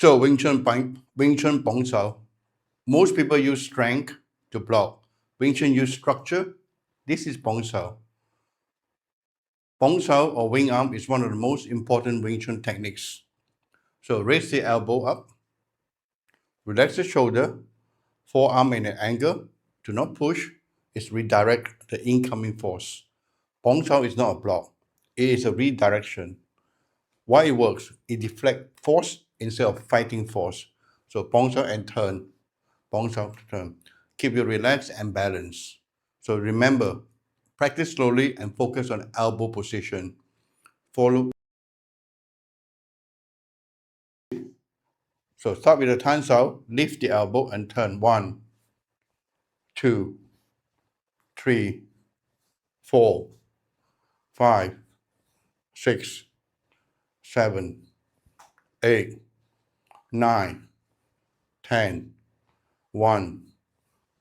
So Wing Chun Bong Sao. Most people use strength to block. Wing Chun use structure. This is Bong Sao. Bong Sao or wing arm is one of the most important Wing Chun techniques. So raise the elbow up, relax the shoulder, forearm in an angle. Do not push. It's redirect the incoming force. Bong Sao is not a block. It is a redirection. Why it works? It deflects force instead of fighting force. So Bong Sao and turn. Bong Sao turn. Keep you relaxed and balanced. So remember, practice slowly and focus on elbow position. Follow. So start with the Tan Sao, lift the elbow and turn. 1, 2, 3, 4, 5, 6, 7, 8, 9, 10. 1,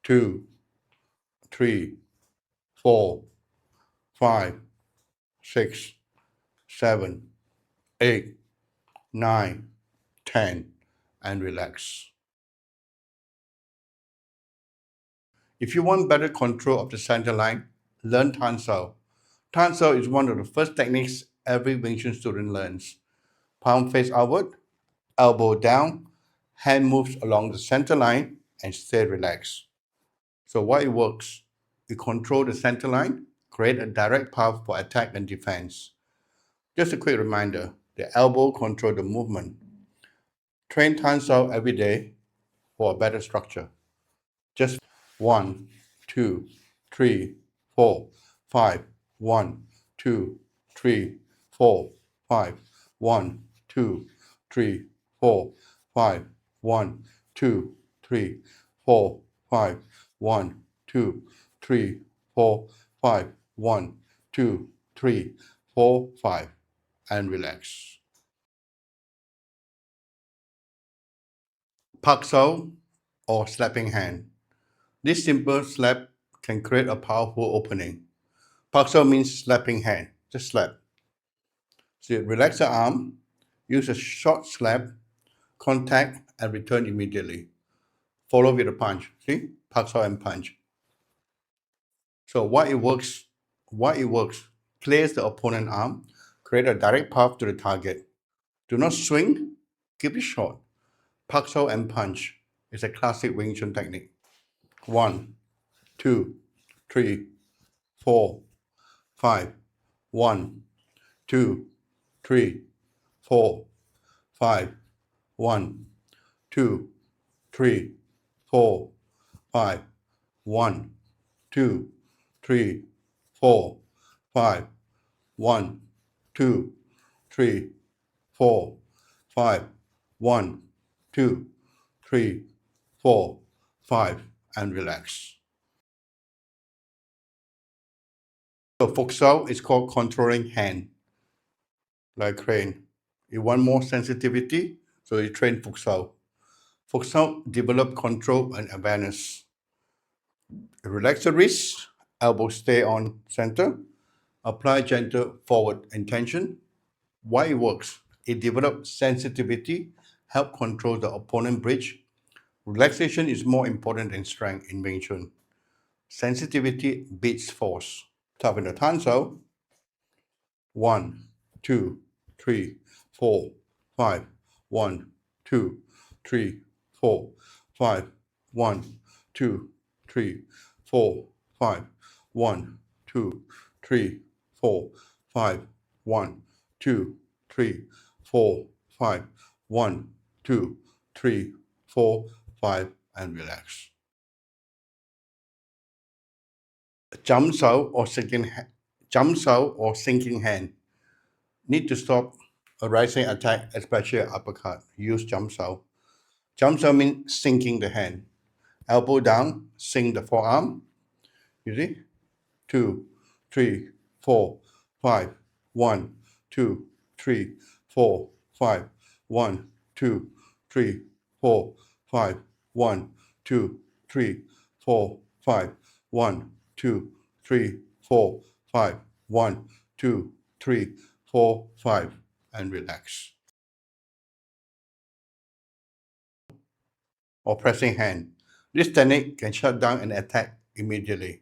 2, 3, 4, 5, 6, 7, 8, 9, 10, and relax. If you want better control of the center line, learn Tan Sao. Tan Sao is one of the first techniques every Wing Chun student learns. Palm face outward, elbow down, hand moves along the center line, and stay relaxed. So why it works? You control the center line, create a direct path for attack and defense. Just a quick reminder, the elbow control the movement. Train Tan Sao every day for a better structure. Just 1, 2, 3, 4, 5, 1, 2, 3, 4, 5, 1, 2, 3, 4, 5, 1, 2, 3, 4, 5, 1, 2, 3, 4, 5, 1, 2, 3, 4, 5, and relax. Pak Sao or slapping hand. This simple slap can create a powerful opening. Pak Sao means slapping hand, just slap. So you relax the arm, use a short slap, contact, and return immediately. Follow with a punch. See? Pak Sao and punch. So why it works, clears the opponent arm, create a direct path to the target. Do not swing, keep it short. Pak Sao and punch is a classic Wing Chun technique. 1, 2, 3, 4, 5, 1, 2, 3, 4, 5, 1, 2, 3, 4, 5, 1, 2, 3, 4, 5, 1, 2, 3, 4, 5, 1, 2, 3, 4, 5, and relax. So Foksao is called controlling hand, like crane. You want more sensitivity, so you train Foksao. Foksao develop control and awareness. Relax the wrist, elbow stay on center, apply gentle forward intention. Why it works? It develops sensitivity, help control the opponent bridge. Relaxation is more important than strength in Wing Chun. Sensitivity beats force. Top in the Tan Sao. 1, 2, 3, 4, 5, 1, 2, 3, 4, 5, 1, 2, 3, 4, 5, 1, 2, 3, 4, 5, 1, 2, 3, 4, 5, 1, 2, 3, 4, 5, and relax. Jump sao or sinking hand. Need to stop a rising attack, especially an uppercut. Use jump sao. Jump sao means sinking the hand. Elbow down, sink the forearm. You see? 2, 3, 4, 5, 1, 2, 3, 4, 5, 1, 2, 3, 4, 5, 1, 2, 3, 4, 5, 1, 2, 3, 4, 5, 1, 2, 3, 4, 5, and relax. or pressing hand. This technique can shut down an attack immediately.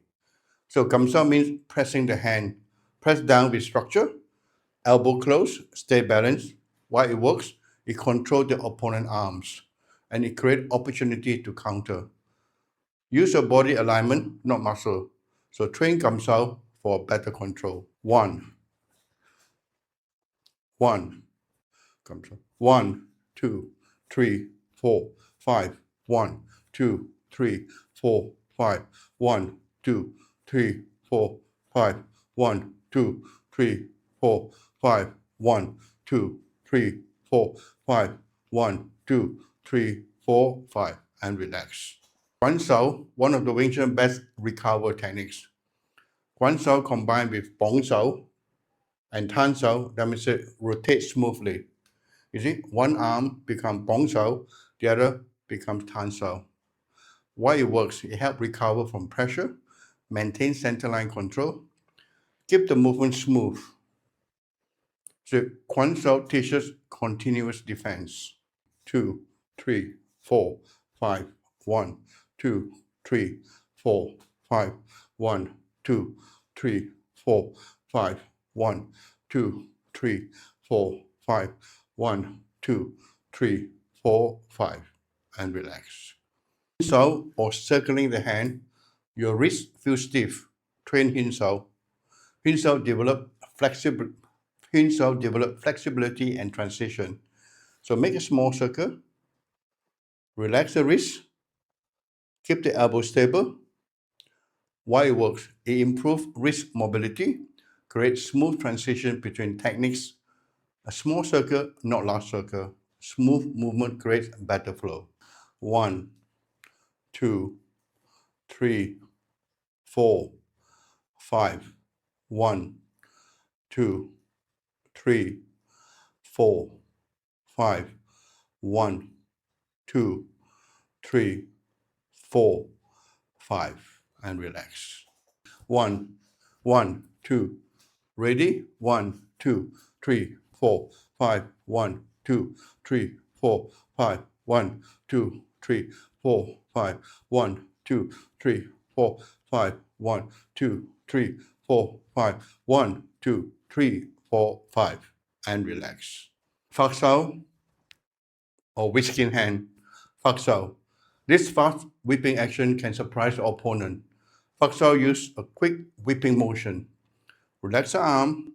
So kamsao means pressing the hand. Press down with structure, elbow close, stay balanced. Why it works? It controls the opponent's arms and it creates opportunity to counter. Use your body alignment, not muscle. So train kamsao for better control. One, kamsao. 1, 2, 3, 4, 5. 1, 2, 3, 4, 5. 1, 2, 3, 4, 5. 1, 2, 3, 4, 5. 1, 2, 3, 4, 5. 1, 2, 3, 4, 5. And relax. Guan Shao, one of the Wing Chun best recover techniques. Guan Shao combined with Bong Shao and Tan Shao demonstrate rotate smoothly. You see, one arm becomes Bong Shao, the other becomes Tan Shao. Why it works? It helps recover from pressure, maintain centerline control, keep the movement smooth. So Guan Shao teaches continuous defense. 2, 3, 4, 5. 1, 2, 3, 4, 5. 1, 2, 3, 4, 5. 1, 2, 3, 4, 5. 1, 2, 3, 4, 5. And relax. So, or circling the hand, your wrist feels stiff. Train Hinsao. Hinsao develop flexibility and transition. So make a small circle. Relax the wrist. Keep the elbow stable. Why it works? It improves wrist mobility, creates smooth transition between techniques. A small circle, not large circle. Smooth movement creates better flow. 1, 2, 3, 4, 5. 1, 2, 3, 4, 5. 1, 2, 3, 4, 5. And relax. 1, 1, 2. Ready? 1, 2, 3, 4, 5. 1, 2, 3, 4, 5. 1, 2, 3, 4, 5. 1, 2, 3, 4, 5. 1, 2, 3, 4, 5. 1, 2, 3, 4, 5. And relax. Fak Sao or whisking hand. Fak Sao. This fast whipping action can surprise the opponent. Fak Sao uses a quick whipping motion. Relax the arm,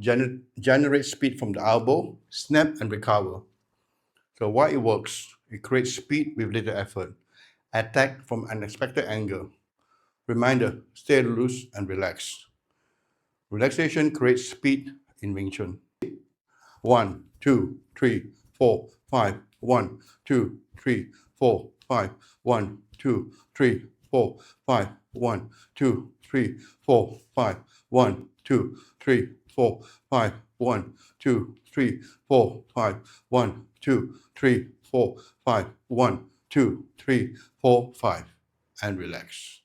generate speed from the elbow, snap and recover. So why it works? It creates speed with little effort. Attack from unexpected angle. Reminder, stay loose and relax. Relaxation creates speed in Wing Chun. 1, 2, 3, 4, 5. 1, 2, 3, 4, 5. 1, 2, 3, 4, 5. 1, 2, 3, 4, 5. 1, 2, 3, 4, 5. 1, 2, 3, 4, 5. 1, 2, 3, 4, 5. 1, 2, 3, 4, 5. And relax.